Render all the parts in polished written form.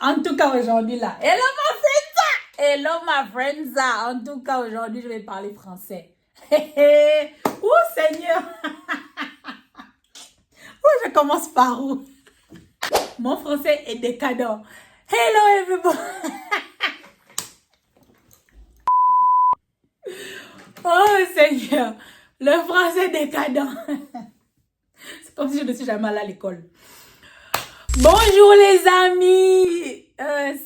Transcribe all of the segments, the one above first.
En tout cas, aujourd'hui, là. Hello, ma friends! Hello, ma friends! En tout cas, aujourd'hui, je vais parler français. Oh, Seigneur! Oh, je commence par où? Mon français est décadent. Hello, everybody! Oh, Seigneur! Le français décadent. C'est comme si je ne suis jamais allée à l'école. Bonjour, les amis!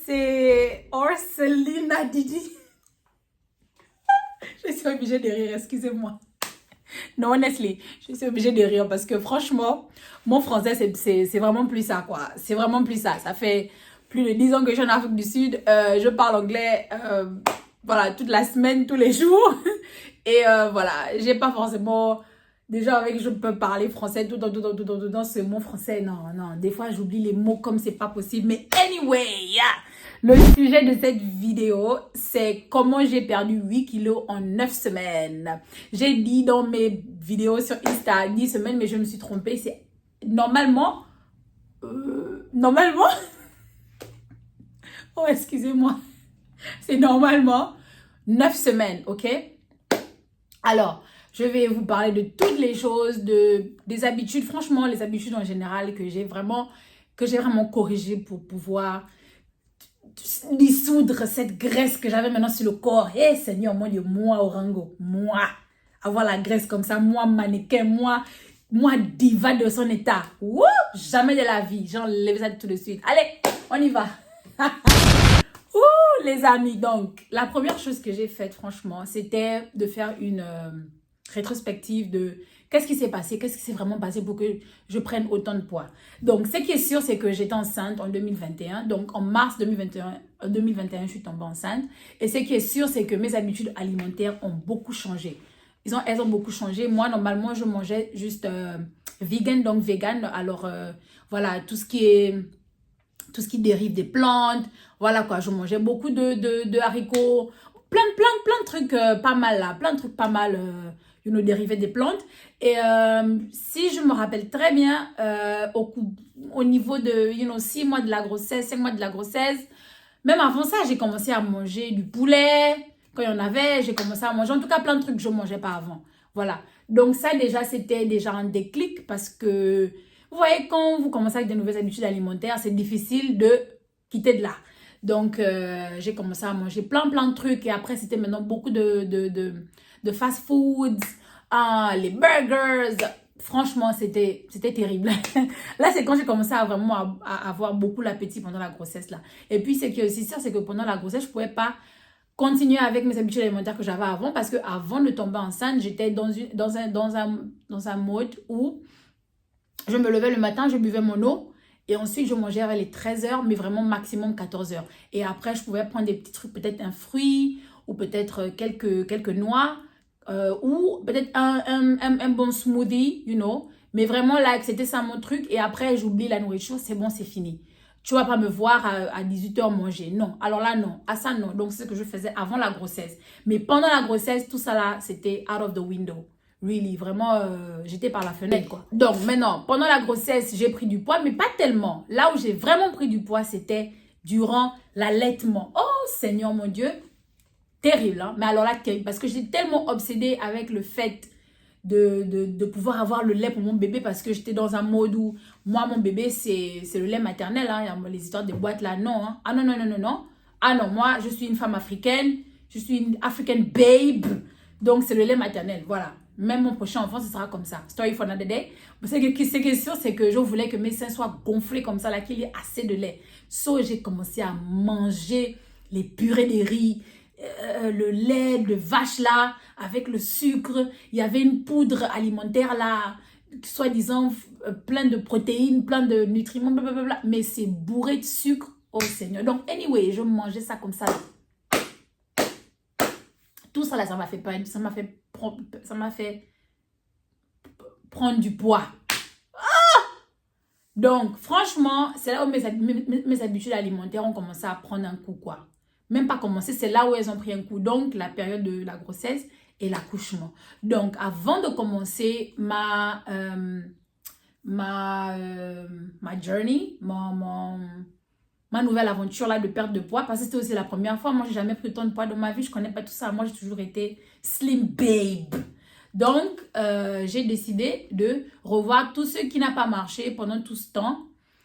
C'est Orselina Didi. Je suis obligée de rire, excusez-moi. Non, honestly, je suis obligée de rire parce que franchement, mon français, c'est vraiment plus ça, quoi. C'est vraiment plus ça. Ça fait plus de 10 ans que je suis en Afrique du Sud. Je parle anglais, voilà, toute la semaine, tous les jours. Et voilà, j'ai pas forcément... Déjà, avec je peux parler français tout dans ce mot français. Non, non, des fois, j'oublie les mots comme c'est pas possible. Mais anyway, yeah. Le sujet de cette vidéo, c'est comment j'ai perdu 8 kilos en 9 semaines. J'ai dit dans mes vidéos sur Insta 10 semaines, mais je me suis trompée. C'est normalement... Normalement... Oh, excusez-moi. C'est normalement 9 semaines, ok? Alors, je vais vous parler de toutes les choses, des habitudes, franchement, les habitudes en général que j'ai vraiment corrigées pour pouvoir dissoudre cette graisse que j'avais maintenant sur le corps. Eh Seigneur, mon Dieu, moi Orango, moi, avoir la graisse comme ça, moi mannequin, moi diva de son état. Wouh, jamais de la vie, j'enlève ça tout de suite. Allez, on y va. Ouh, les amis, donc, la première chose que j'ai faite, franchement, c'était de faire une rétrospective de qu'est-ce qui s'est passé, qu'est-ce qui s'est vraiment passé pour que je prenne autant de poids. Donc, ce qui est sûr, c'est que j'étais enceinte en 2021. Donc, en mars 2021, je suis tombée enceinte. Et ce qui est sûr, c'est que mes habitudes alimentaires ont beaucoup changé. Elles ont beaucoup changé. Moi, normalement, je mangeais juste vegan, donc vegan. Alors, voilà, tout ce qui dérive des plantes. Voilà quoi, je mangeais beaucoup de haricots. Plein de trucs pas mal là. Plein de trucs pas mal, dérivés des plantes. Et si je me rappelle très bien, au niveau de, 6 mois de la grossesse, 5 mois de la grossesse, même avant ça, j'ai commencé à manger du poulet. Quand il y en avait, j'ai commencé à manger. En tout cas, plein de trucs que je ne mangeais pas avant. Voilà. Donc ça, déjà, c'était déjà un déclic parce que, vous voyez, quand vous commencez avec de nouvelles habitudes alimentaires, c'est difficile de quitter de là. Donc, j'ai commencé à manger plein de trucs. Et après, c'était maintenant beaucoup de fast foods, les burgers. Franchement, c'était terrible. Là, c'est quand j'ai commencé à vraiment avoir beaucoup l'appétit pendant la grossesse. Là. Et puis, ce qui est aussi sûr, c'est que pendant la grossesse, je ne pouvais pas continuer avec mes habitudes alimentaires que j'avais avant. Parce qu'avant de tomber enceinte, j'étais dans un mode où je me levais le matin, je buvais mon eau. Et ensuite, je mangeais vers les 13 heures, mais vraiment maximum 14 heures. Et après, je pouvais prendre des petits trucs, peut-être un fruit ou peut-être quelques noix ou peut-être un bon smoothie, Mais vraiment, là, c'était ça mon truc. Et après, j'oublie la nourriture, c'est bon, c'est fini. Tu vas pas me voir à 18 heures manger. Non. Alors là, non. À ça, non. Donc, c'est ce que je faisais avant la grossesse. Mais pendant la grossesse, tout ça là, c'était out of the window. Really, vraiment, j'étais par la fenêtre, quoi. Donc, maintenant, pendant la grossesse, j'ai pris du poids, mais pas tellement. Là où j'ai vraiment pris du poids, c'était durant l'allaitement. Oh, Seigneur, mon Dieu. Terrible, hein. Mais alors là, terrible. Parce que j'étais tellement obsédée avec le fait de pouvoir avoir le lait pour mon bébé parce que j'étais dans un mode où, moi, mon bébé, c'est le lait maternel, hein. Il y a les histoires des boîtes, là, non, hein. Ah non, non, non, non, non. Ah non, moi, je suis une femme africaine. Je suis une African babe. Donc, c'est le lait maternel, voilà. Même mon prochain enfant, ce sera comme ça. Story for another day. Ce qui est sûr, c'est que je voulais que mes seins soient gonflés comme ça, là, qu'il y ait assez de lait. So, j'ai commencé à manger les purées de riz, le lait de vache, là, avec le sucre. Il y avait une poudre alimentaire, là, soi-disant plein de protéines, plein de nutriments, blablabla. Mais c'est bourré de sucre. Oh, Seigneur. Donc, anyway, je mangeais ça comme ça, là. Tout ça là, ça m'a fait prendre du poids. Donc, franchement, c'est là où mes habitudes alimentaires ont commencé à prendre un coup, quoi. Même pas commencé, c'est là où elles ont pris un coup. Donc, la période de la grossesse et l'accouchement. Donc, avant de commencer ma journey, ma nouvelle aventure là de perte de poids parce que c'était aussi la première fois. Moi, j'ai jamais pris autant de poids dans ma vie. Je connais pas tout ça. Moi, j'ai toujours été slim babe. Donc, j'ai décidé de revoir tout ce qui n'a pas marché pendant tout ce temps.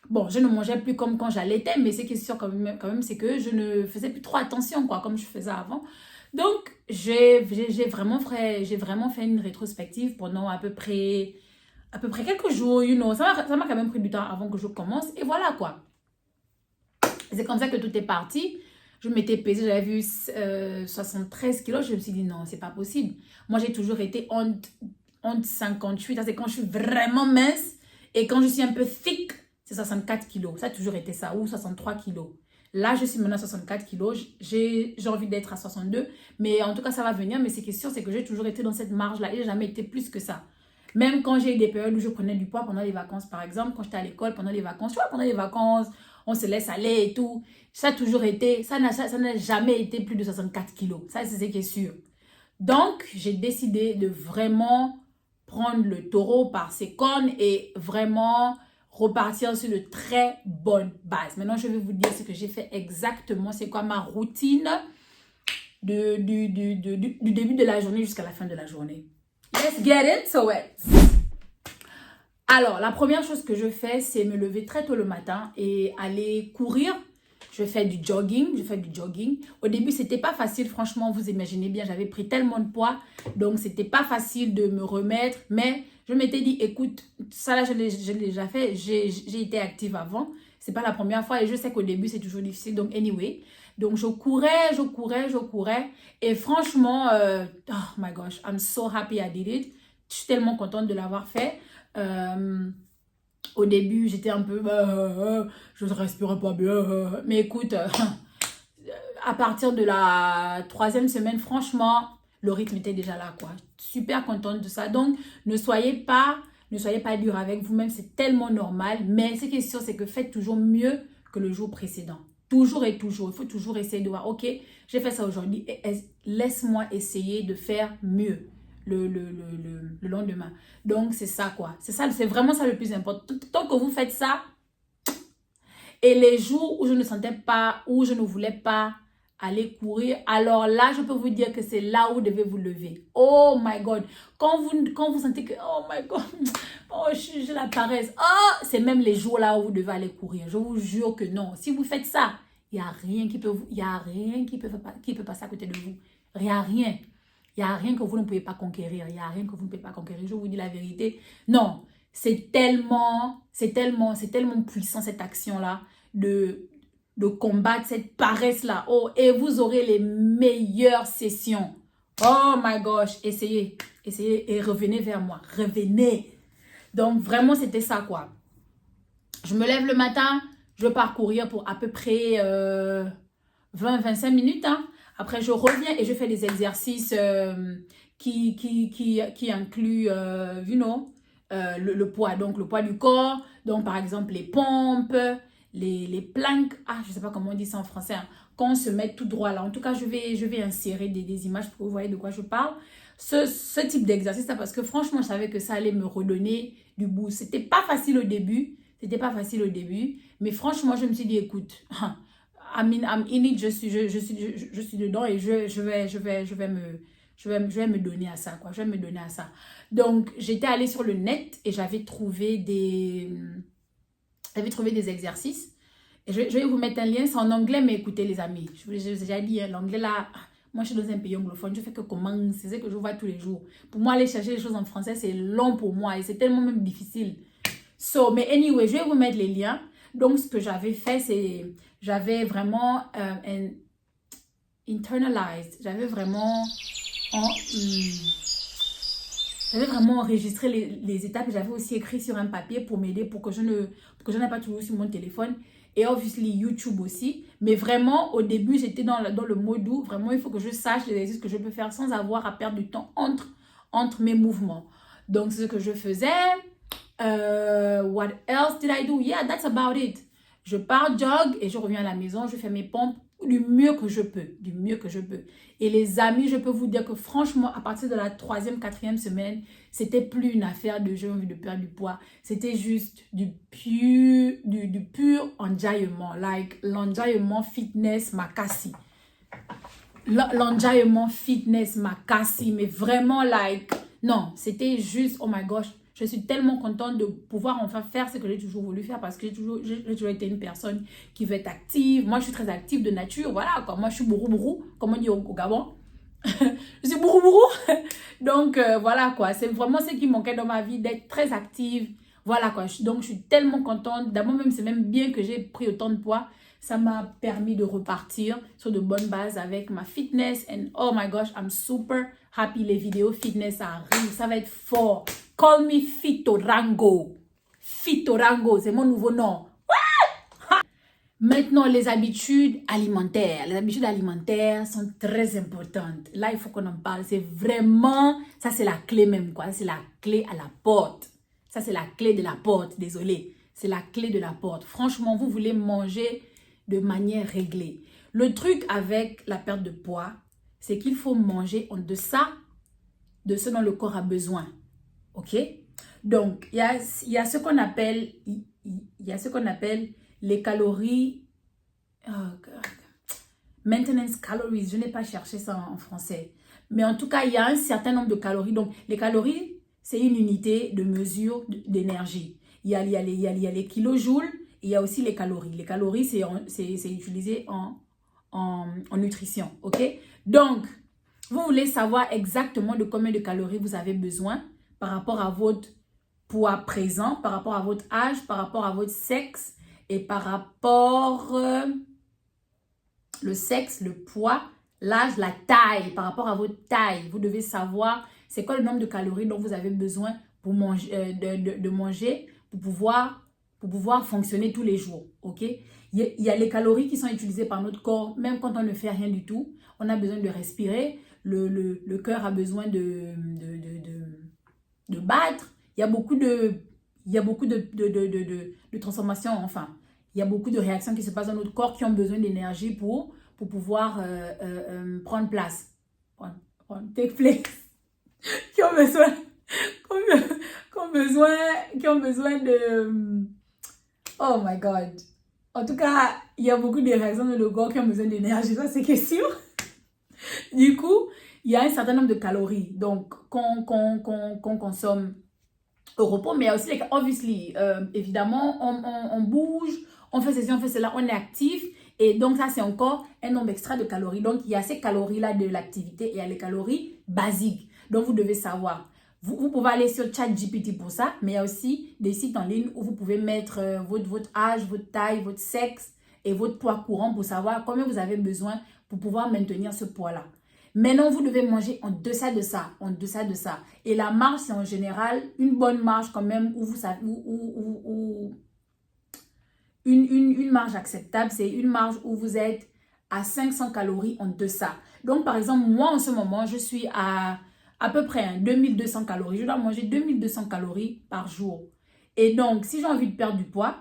Bon, je ne mangeais plus comme quand j'allaitais, mais ce qui est sûr quand même c'est que je ne faisais plus trop attention, quoi, comme je faisais avant. Donc, j'ai vraiment fait une rétrospective pendant à peu près quelques jours, you know. Ça m'a quand même pris du temps avant que je commence. Et voilà, quoi. C'est comme ça que tout est parti. Je m'étais pesée, j'avais vu 73 kilos. Je me suis dit, non, c'est pas possible. Moi, j'ai toujours été honte 58. Ça, c'est quand je suis vraiment mince. Et quand je suis un peu thick, c'est 64 kilos. Ça a toujours été ça. Ou 63 kilos. Là, je suis maintenant à 64 kilos. J'ai envie d'être à 62. Mais en tout cas, ça va venir. Mais ce qui est sûr, c'est que j'ai toujours été dans cette marge-là. Et j'ai jamais été plus que ça. Même quand j'ai eu des périodes où je prenais du poids pendant les vacances, par exemple, quand j'étais à l'école, pendant les vacances, tu vois, pendant les vacances, on se laisse aller et tout. Ça a toujours été, ça n'a jamais été plus de 64 kilos. Ça, c'est ce qui est sûr. Donc, j'ai décidé de vraiment prendre le taureau par ses cornes et vraiment repartir sur de très bonnes bases. Maintenant, je vais vous dire ce que j'ai fait exactement. C'est quoi ma routine du début de la journée jusqu'à la fin de la journée. Let's get into it. Alors, la première chose que je fais, c'est me lever très tôt le matin et aller courir. Je fais du jogging. Au début, c'était pas facile. Franchement, vous imaginez bien, j'avais pris tellement de poids. Donc, c'était pas facile de me remettre. Mais je m'étais dit, écoute, ça là, je l'ai déjà fait. J'ai été active avant. C'est pas la première fois et je sais qu'au début, c'est toujours difficile. Donc, anyway. Donc, je courais. Et franchement, oh my gosh, I'm so happy I did it. Je suis tellement contente de l'avoir fait. Au début, j'étais un peu... je ne respirais pas bien. Mais écoute, à partir de la 3e semaine, franchement, le rythme était déjà là, quoi. Super contente de ça. Donc, ne soyez pas dur avec vous-même. C'est tellement normal. Mais ce qui est sûr, c'est que faites toujours mieux que le jour précédent. Toujours et toujours. Il faut toujours essayer de voir, ok, j'ai fait ça aujourd'hui. Laisse-moi essayer de faire mieux le lendemain. Donc, c'est ça, quoi. C'est vraiment ça le plus important. Tant que vous faites ça, et les jours où je ne sentais pas, où je ne voulais pas aller courir, alors là, je peux vous dire que c'est là où vous devez vous lever. Oh my God. Quand vous sentez que, oh my God, oh, j'ai la paresse. Oh, c'est même les jours là où vous devez aller courir. Je vous jure que non. Si vous faites ça, il n'y a rien qui peut passer à côté de vous. Il n'y a rien. Il n'y a rien que vous ne pouvez pas conquérir. Il n'y a rien que vous ne pouvez pas conquérir. Je vous dis la vérité. Non, c'est tellement puissant cette action-là de combattre cette paresse-là. Oh, et vous aurez les meilleures sessions. Oh my gosh, essayez et revenez vers moi. Revenez. Donc vraiment, c'était ça, quoi. Je me lève le matin, je pars courir pour à peu près 20-25 minutes, hein. Après, je reviens et je fais des exercices qui incluent, le poids. Donc, le poids du corps. Donc, par exemple, les pompes, les planques. Ah, je ne sais pas comment on dit ça en français. Hein. Quand on se met tout droit là. En tout cas, je vais insérer des images pour que vous voyez de quoi je parle. Ce type d'exercice là, parce que franchement, je savais que ça allait me redonner du boost. C'était pas facile au début. Mais franchement, je me suis dit, écoute... I'm in it, je suis dedans et je vais me donner à ça, quoi. Je vais me donner à ça. Donc, j'étais allée sur le net et j'avais trouvé des exercices. Et je vais vous mettre un lien, c'est en anglais, mais écoutez les amis, je vous ai déjà dit, hein, l'anglais là, moi je suis dans un pays anglophone, je fais que comment, c'est ce que je vois tous les jours. Pour moi, aller chercher les choses en français, c'est long pour moi et c'est tellement même difficile. Mais anyway, je vais vous mettre les liens. Donc, ce que j'avais fait, c'est... J'avais vraiment internalized. J'avais vraiment enregistré les étapes. J'avais aussi écrit sur un papier pour m'aider, pour que je n'ai pas toujours sur mon téléphone. Et obviously, YouTube aussi. Mais vraiment, au début, j'étais dans le mode où vraiment, il faut que je sache les exercices que je peux faire sans avoir à perdre du temps entre mes mouvements. Donc, c'est ce que je faisais. What else did I do? Yeah, that's about it. Je pars jog et je reviens à la maison, je fais mes pompes du mieux que je peux, du mieux que je peux. Et les amis, je peux vous dire que franchement, à partir de la 3e, 4e semaine, c'était plus une affaire de j'ai envie de perdre du poids. C'était juste du pur enjaillement, like l'enjaillement fitness makasi. L'enjaillement fitness makasi, mais vraiment like, non, c'était juste, oh my gosh, je suis tellement contente de pouvoir enfin faire ce que j'ai toujours voulu faire parce que j'ai toujours été une personne qui veut être active. Moi, je suis très active de nature, voilà, quoi. Moi, je suis bourou-bourou, comme on dit au Gabon. Je suis bourou-bourou. Donc, voilà, quoi. C'est vraiment ce qui manquait dans ma vie, d'être très active. Voilà, quoi. Donc, je suis tellement contente. D'abord, même, c'est même bien que j'ai pris autant de poids. Ça m'a permis de repartir sur de bonnes bases avec ma fitness. And oh my gosh, I'm super happy. Les vidéos fitness arrivent. Ça va être fort. Call me Fitorango. Fitorango, c'est mon nouveau nom. Maintenant, les habitudes alimentaires. Les habitudes alimentaires sont très importantes. Là, il faut qu'on en parle. C'est vraiment, ça c'est la clé même, quoi. C'est la clé à la porte. Ça, c'est la clé de la porte. Désolé. C'est la clé de la porte. Franchement, vous voulez manger de manière réglée. Le truc avec la perte de poids, c'est qu'il faut manger en deçà de ce dont le corps a besoin. OK? Donc, il y a ce qu'on appelle, les calories, maintenance calories. Je n'ai pas cherché ça en français. Mais en tout cas, il y a un certain nombre de calories. Donc, les calories, c'est une unité de mesure d'énergie. Il y a les kilojoules. Il y a aussi les calories. Les calories, c'est utilisé en nutrition. OK? Donc, vous voulez savoir exactement de combien de calories vous avez besoin par rapport à votre poids présent, par rapport à votre âge, par rapport à votre sexe et par rapport le sexe, le poids, l'âge, la taille, par rapport à votre taille. Vous devez savoir c'est quoi le nombre de calories dont vous avez besoin pour manger, de manger pour pouvoir fonctionner tous les jours, ok? Il y a les calories qui sont utilisées par notre corps, même quand on ne fait rien du tout. On a besoin de respirer, le cœur a besoin de battre. Il y a beaucoup de transformations, enfin. Il y a beaucoup de réactions qui se passent dans notre corps qui ont besoin d'énergie pour pouvoir prendre place. Take place. Qui ont besoin de... Oh my God. En tout cas, il y a beaucoup de réactions dans le corps qui ont besoin d'énergie, ça c'est sûr. Du coup, il y a un certain nombre de calories donc qu'on consomme au repos, mais il y a aussi, obviously, évidemment, on bouge, on fait ceci, on fait cela, on est actif. Et donc, ça, c'est encore un nombre extra de calories. Donc, il y a ces calories-là de l'activité et il y a les calories basiques. Donc, vous devez savoir. Vous pouvez aller sur ChatGPT pour ça, mais il y a aussi des sites en ligne où vous pouvez mettre votre âge, votre taille, votre sexe et votre poids courant pour savoir combien vous avez besoin pour pouvoir maintenir ce poids-là. Maintenant, vous devez manger en deçà de ça, Et la marge, c'est en général une bonne marge quand même où vous savez, une marge acceptable, c'est une marge où vous êtes à 500 calories en deçà. Donc, par exemple, moi, en ce moment, je suis à peu près 2200 calories. Je dois manger 2200 calories par jour. Et donc, si j'ai envie de perdre du poids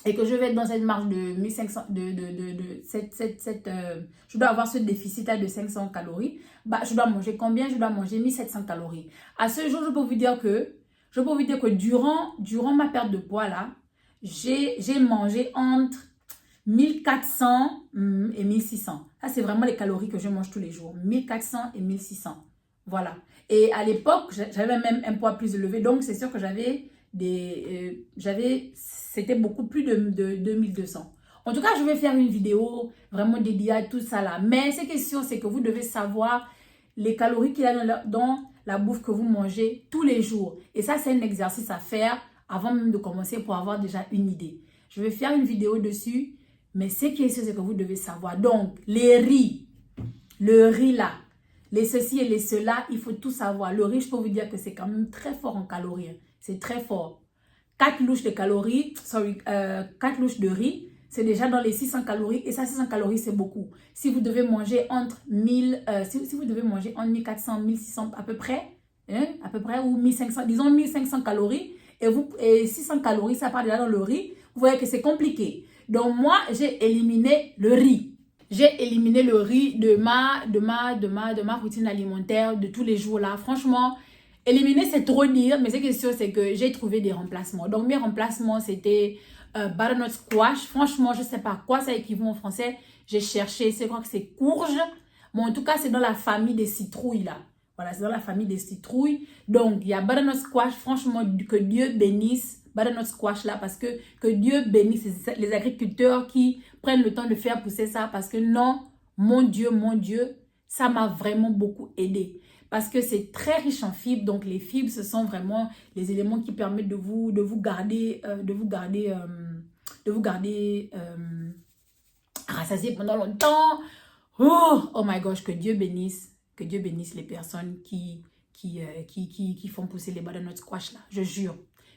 et que je vais être dans cette marge de 1500, je dois avoir ce déficit-là de 500 calories, bah, je dois manger combien? Je dois manger 1700 calories. À ce jour, je peux vous dire que durant ma perte de poids là, j'ai mangé entre 1400 et 1600. Ça, c'est vraiment les calories que je mange tous les jours. 1400 et 1600. Voilà. Et à l'époque, j'avais même un poids plus élevé. Donc, c'est sûr que c'était beaucoup plus de 2200. En tout cas, je vais faire une vidéo vraiment dédiée à tout ça là. Mais ce qui est sûr, c'est que vous devez savoir les calories qu'il y a dans la bouffe que vous mangez tous les jours. Et ça, c'est un exercice à faire avant même de commencer pour avoir déjà une idée. Je vais faire une vidéo dessus. Mais ce qui est sûr, c'est que vous devez savoir. Donc, le riz là, les ceci et les cela, il faut tout savoir. Le riz, je peux vous dire que c'est quand même très fort en calories. Hein. C'est très fort. 4 louches de calories, 4 louches de riz, c'est déjà dans les 600 calories. Et ça, 600 calories, c'est beaucoup. Si vous devez manger entre 1400 1600 à peu près, ou 1500, disons 1500 calories, et 600 calories, ça part déjà dans le riz, vous voyez que c'est compliqué. Donc, moi, j'ai éliminé le riz. J'ai éliminé le riz de ma routine alimentaire de tous les jours là. Franchement, éliminer, c'est trop dire, mais ce qui est sûr, c'est que j'ai trouvé des remplacements. Donc, mes remplacements, c'était butternut squash. Franchement, je ne sais pas à quoi ça équivaut en français. J'ai cherché, je crois que c'est courge. Bon, en tout cas, c'est dans la famille des citrouilles là. Voilà, c'est dans la famille des citrouilles. Donc, il y a butternut squash. Franchement, que Dieu bénisse butternut squash là, parce que Dieu bénisse les agriculteurs qui prennent le temps de faire pousser ça, parce que non, mon Dieu, ça m'a vraiment beaucoup aidé. Parce que c'est très riche en fibres. Donc, les fibres, ce sont vraiment les éléments qui permettent de vous garder rassasié pendant longtemps. Oh my gosh, que Dieu bénisse les personnes qui font pousser les butternut squash là. Je jure.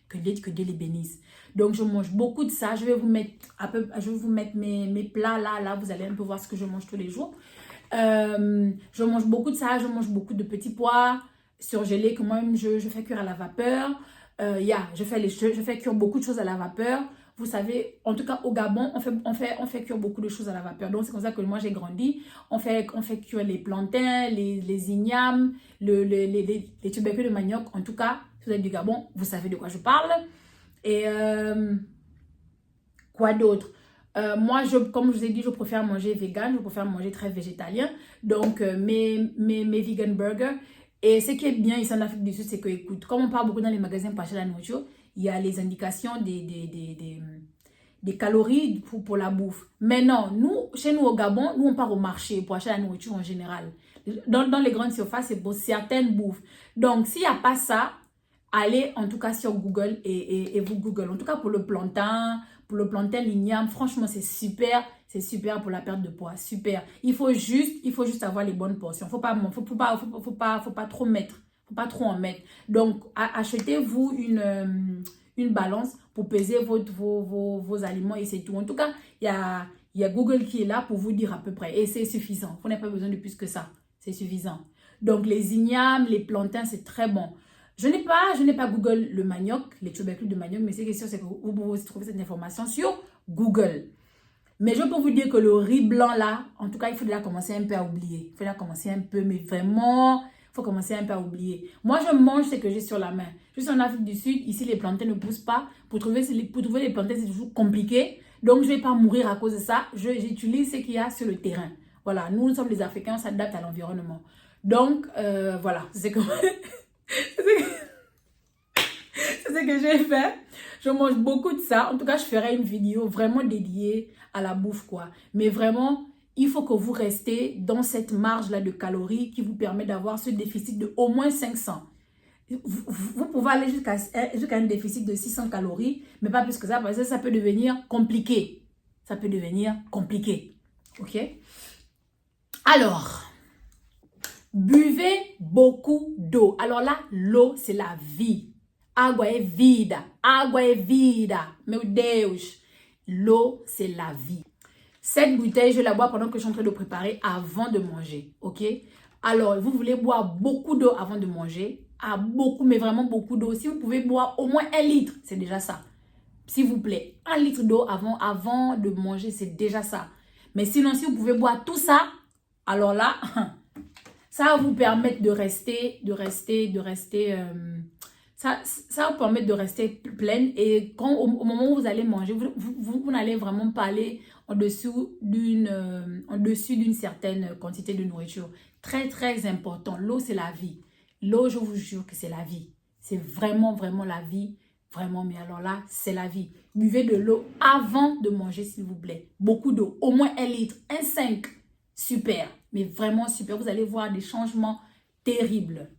Que Dieu les bénisse. Donc, je mange beaucoup de ça. Je vais vous mettre mes plats là. Vous allez un peu voir ce que je mange tous les jours. Je mange beaucoup de ça. Je mange beaucoup de petits pois surgelés que moi-même, je fais cuire à la vapeur. Je fais cuire beaucoup de choses à la vapeur. Vous savez, en tout cas, au Gabon, on fait cuire beaucoup de choses à la vapeur. Donc, c'est comme ça que moi, j'ai grandi. On fait cuire les plantains, les ignames, les tubercules de manioc. En tout cas, si vous êtes du Gabon, vous savez de quoi je parle. Et quoi d'autre? Moi, comme je vous ai dit, je préfère manger vegan. Je préfère manger très végétalien. Donc, mes vegan burgers. Et ce qui est bien ici en Afrique du Sud, c'est que, écoute, comme on parle beaucoup dans les magasins pour acheter la nourriture, il y a les indications des calories pour la bouffe. Mais non, chez nous au Gabon, nous on part au marché pour acheter la nourriture en général. Dans les grandes surfaces, c'est pour certaines bouffes. Donc, s'il n'y a pas ça, allez en tout cas sur Google et vous Google. En tout cas pour le plantain, l'igname, franchement c'est super pour la perte de poids, super. Il faut juste avoir les bonnes portions. Faut pas trop mettre, faut pas trop en mettre. Donc achetez-vous une balance pour peser vos aliments et c'est tout. En tout cas, il y a Google qui est là pour vous dire à peu près et c'est suffisant. Vous n'avez pas besoin de plus que ça, c'est suffisant. Donc les ignames, les plantains, c'est très bon. Je n'ai pas Google le manioc, les tubercules de manioc, mais c'est question, c'est que vous pouvez aussi trouver cette information sur Google. Mais je peux vous dire que le riz blanc là, en tout cas, il faut déjà commencer un peu à oublier. Il faut déjà commencer un peu, mais vraiment, il faut commencer un peu à oublier. Moi, je mange ce que j'ai sur la main. Je suis en Afrique du Sud, ici, les plantains ne poussent pas. Pour trouver les plantains, c'est toujours compliqué. Donc, je ne vais pas mourir à cause de ça. J'utilise ce qu'il y a sur le terrain. Voilà, nous sommes les Africains, on s'adapte à l'environnement. Donc, voilà, c'est comme... C'est ce que j'ai fait. Je mange beaucoup de ça. En tout cas, je ferai une vidéo vraiment dédiée à la bouffe, quoi. Mais vraiment, il faut que vous restez dans cette marge-là de calories qui vous permet d'avoir ce déficit de au moins 500. Vous pouvez aller jusqu'à un déficit de 600 calories, mais pas plus que ça, parce que ça peut devenir compliqué. Ça peut devenir compliqué. OK? Alors... buvez beaucoup d'eau. Alors là, l'eau, c'est la vie. Água é vida. Água é vida. Meu Deus. L'eau, c'est la vie. Cette bouteille, je la bois pendant que je suis en train de préparer avant de manger. OK? Alors, vous voulez boire beaucoup d'eau avant de manger. Beaucoup, mais vraiment beaucoup d'eau. Si vous pouvez boire au moins 1 litre, c'est déjà ça. S'il vous plaît, 1 litre d'eau avant de manger, c'est déjà ça. Mais sinon, si vous pouvez boire tout ça, alors là... ça va vous permettre de rester ça va vous permettre de rester pleine et quand, au moment où vous allez manger, vous n'allez vraiment pas aller en dessus d'une certaine quantité de nourriture. Très, très important. L'eau, c'est la vie. L'eau, je vous jure que c'est la vie. C'est vraiment, vraiment la vie. Vraiment, mais alors là, c'est la vie. Buvez de l'eau avant de manger, s'il vous plaît. Beaucoup d'eau. Au moins 1 litre. 1,5. Super. Mais vraiment super. Vous allez voir des changements terribles.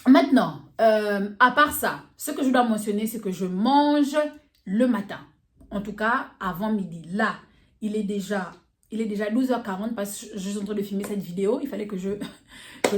Maintenant, à part ça, ce que je dois mentionner, c'est que je mange le matin. En tout cas, avant midi. Là, il est déjà 12h40 parce que je suis en train de filmer cette vidéo. Il fallait que je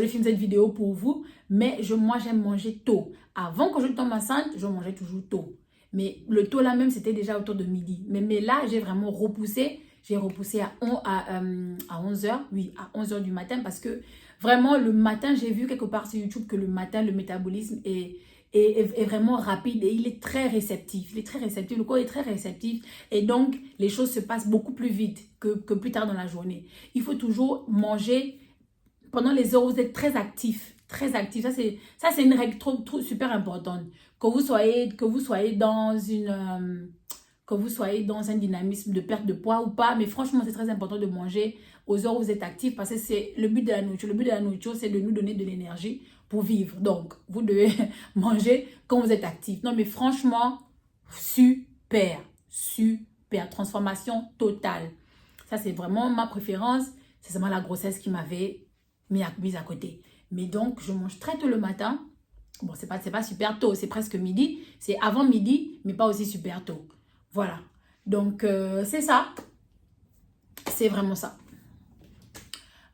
filme cette vidéo pour vous. Mais moi, j'aime manger tôt. Avant que je tombe enceinte, je mangeais toujours tôt. Mais le tôt là même, c'était déjà autour de midi. Mais là, j'ai vraiment repoussé. J'ai repoussé à 11h. Oui, à 11h du matin parce que vraiment, le matin, j'ai vu quelque part sur YouTube que le matin, le métabolisme est est vraiment rapide et il est très réceptif. Il est très réceptif, le corps est très réceptif et donc les choses se passent beaucoup plus vite que plus tard dans la journée. Il faut toujours manger pendant les heures où vous êtes très actif. Très actif. Ça, c'est une règle super importante. Que vous soyez dans que vous soyez dans un dynamisme de perte de poids ou pas. Mais franchement, c'est très important de manger aux heures où vous êtes actif parce que c'est le but de la nourriture. Le but de la nourriture, c'est de nous donner de l'énergie pour vivre. Donc, vous devez manger quand vous êtes actif. Non, mais franchement, super, super. Transformation totale. Ça, c'est vraiment ma préférence. C'est seulement la grossesse qui m'avait mise à côté. Mais donc, je mange très tôt le matin. Bon, c'est pas super tôt, c'est presque midi. C'est avant midi, mais pas aussi super tôt. Voilà. Donc, c'est ça. C'est vraiment ça.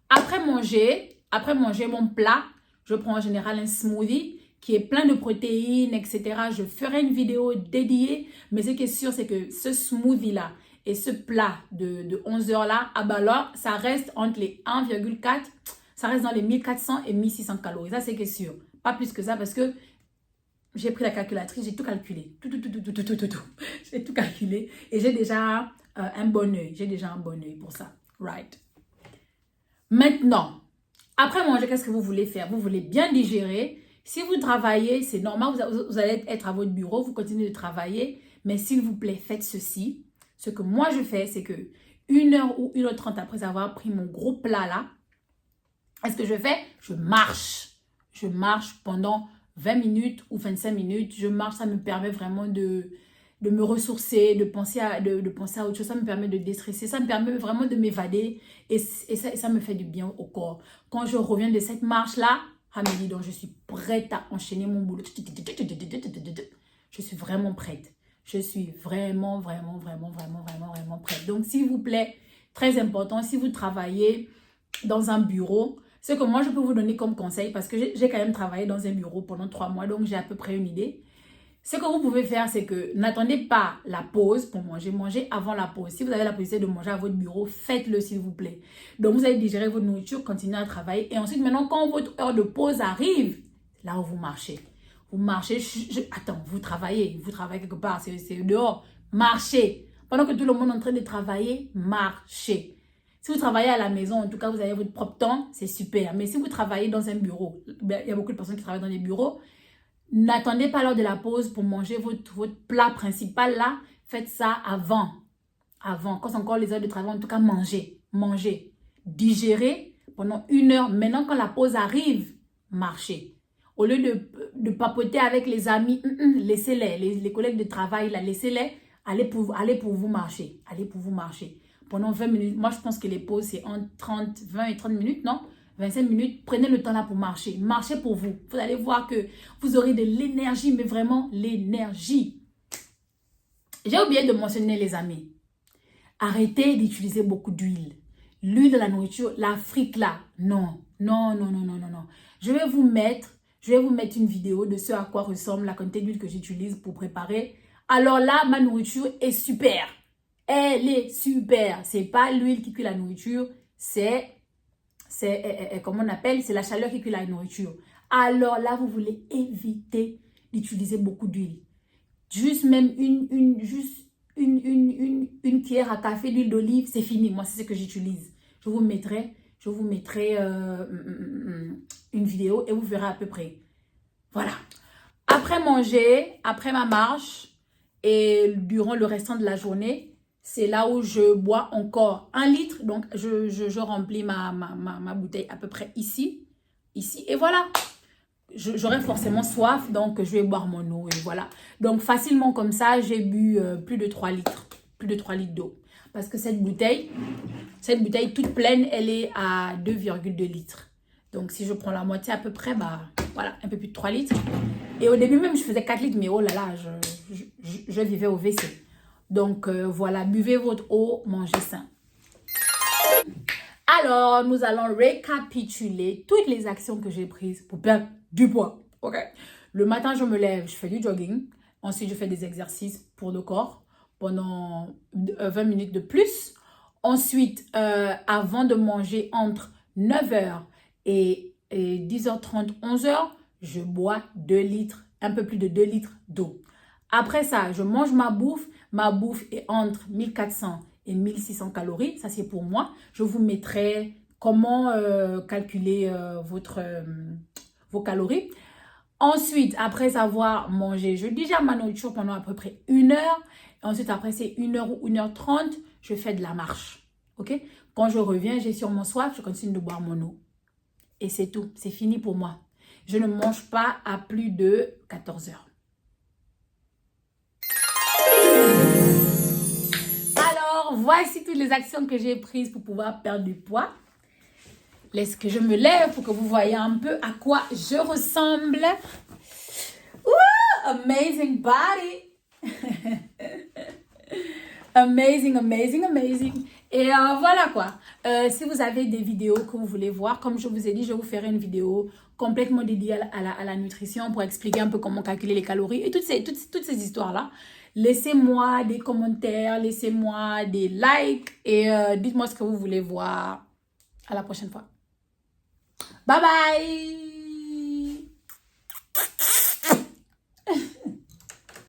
Après manger mon plat, je prends en général un smoothie qui est plein de protéines, etc. Je ferai une vidéo dédiée, mais ce qui est sûr, c'est que ce smoothie-là et ce plat de 11 heures là, ah bah là, ça reste entre les 1,4, ça reste dans les 1400 et 1600 calories. Ça, c'est sûr. Pas plus que ça parce que j'ai pris la calculatrice, j'ai tout calculé. J'ai tout calculé et j'ai déjà un bon œil. J'ai déjà un bon œil pour ça. Right. Maintenant, après manger, qu'est-ce que vous voulez faire? Vous voulez bien digérer. Si vous travaillez, c'est normal, vous allez être à votre bureau, vous continuez de travailler. Mais s'il vous plaît, faites ceci. Ce que moi, je fais, c'est que 1h ou 1h30 après avoir pris mon gros plat là, qu'est-ce que je fais? Je marche. Je marche pendant 20 minutes ou 25 minutes. Je marche, ça me permet vraiment de me ressourcer, de penser à autre chose. Ça me permet de déstresser. Ça me permet vraiment de m'évader. Et ça me fait du bien au corps. Quand je reviens de cette marche-là, Amélie, donc je suis prête à enchaîner mon boulot. Je suis vraiment prête. Je suis vraiment prête. Donc, s'il vous plaît, très important, si vous travaillez dans un bureau, ce que moi, je peux vous donner comme conseil, parce que j'ai quand même travaillé dans un bureau pendant 3 mois, donc j'ai à peu près une idée. Ce que vous pouvez faire, c'est que n'attendez pas la pause pour manger. Mangez avant la pause. Si vous avez la possibilité de manger à votre bureau, faites-le s'il vous plaît. Donc, vous allez digérer votre nourriture, continuez à travailler. Et ensuite, maintenant, quand votre heure de pause arrive, là où vous marchez. Vous marchez, attends, vous travaillez quelque part, c'est dehors. Marchez. Pendant que tout le monde est en train de travailler, marchez. Si vous travaillez à la maison, en tout cas, vous avez votre propre temps, c'est super. Mais si vous travaillez dans un bureau, il y a beaucoup de personnes qui travaillent dans des bureaux, n'attendez pas l'heure de la pause pour manger votre plat principal là. Faites ça avant. Quand c'est encore les heures de travail, en tout cas, mangez. Digérez pendant 1 heure. Maintenant, quand la pause arrive, marchez. Au lieu de papoter avec les amis, laissez-les. Les collègues de travail, là, laissez-les. Allez pour vous marcher. Pendant 20 minutes. Moi, je pense que les pauses, c'est entre 20 et 30 minutes, non? 25 minutes, prenez le temps là pour marcher. Marchez pour vous. Vous allez voir que vous aurez de l'énergie, mais vraiment l'énergie. J'ai oublié de mentionner, les amis. Arrêtez d'utiliser beaucoup d'huile. L'huile de la nourriture, la frite là, non. Je vais vous mettre une vidéo de ce à quoi ressemble la quantité d'huile que j'utilise pour préparer. Alors là, ma nourriture est super. Elle est super. C'est pas l'huile qui cuit la nourriture, c'est comment on appelle, c'est la chaleur qui cuit la nourriture. Alors là, vous voulez éviter d'utiliser beaucoup d'huile. Juste même une cuillère à café d'huile d'olive, c'est fini. Moi, c'est ce que j'utilise. Je vous mettrai une vidéo et vous verrez à peu près. Voilà. Après manger, après ma marche et durant le restant de la journée, c'est là où je bois encore 1 litre. Donc, je remplis ma bouteille à peu près ici. Et voilà. J'aurai forcément soif, donc je vais boire mon eau. Et voilà. Donc, facilement comme ça, j'ai bu plus de 3 litres. Plus de 3 litres d'eau. Parce que cette bouteille toute pleine, elle est à 2,2 litres. Donc, si je prends la moitié à peu près, bah voilà, un peu plus de 3 litres. Et au début même, je faisais 4 litres, mais oh là là, je vivais au WC. Donc, voilà, buvez votre eau, mangez sain. Alors, nous allons récapituler toutes les actions que j'ai prises pour perdre du poids. Ok? Le matin, je me lève, je fais du jogging. Ensuite, je fais des exercices pour le corps pendant 20 minutes de plus. Ensuite, avant de manger entre 9h et 10h30, 11h, je bois 2 litres, un peu plus de 2 litres d'eau. Après ça, je mange ma bouffe. Ma bouffe est entre 1400 et 1600 calories. Ça, c'est pour moi. Je vous mettrai comment calculer vos calories. Ensuite, après avoir mangé, je digère ma nourriture pendant à peu près 1 heure. Ensuite, après, c'est 1 heure ou 1h30, je fais de la marche. OK? Quand je reviens, j'ai sûrement soif, je continue de boire mon eau. Et c'est tout. C'est fini pour moi. Je ne mange pas à plus de 14 heures. Alors, voici toutes les actions que j'ai prises pour pouvoir perdre du poids. Laisse que je me lève pour que vous voyez un peu à quoi je ressemble. Ouh, amazing body. Amazing, amazing, amazing. Et voilà quoi. Si vous avez des vidéos que vous voulez voir, comme je vous ai dit, je vous ferai une vidéo complètement dédiée à la nutrition pour expliquer un peu comment calculer les calories et toutes ces histoires-là. Laissez-moi des commentaires, laissez-moi des likes et dites-moi ce que vous voulez voir. À la prochaine fois. Bye bye!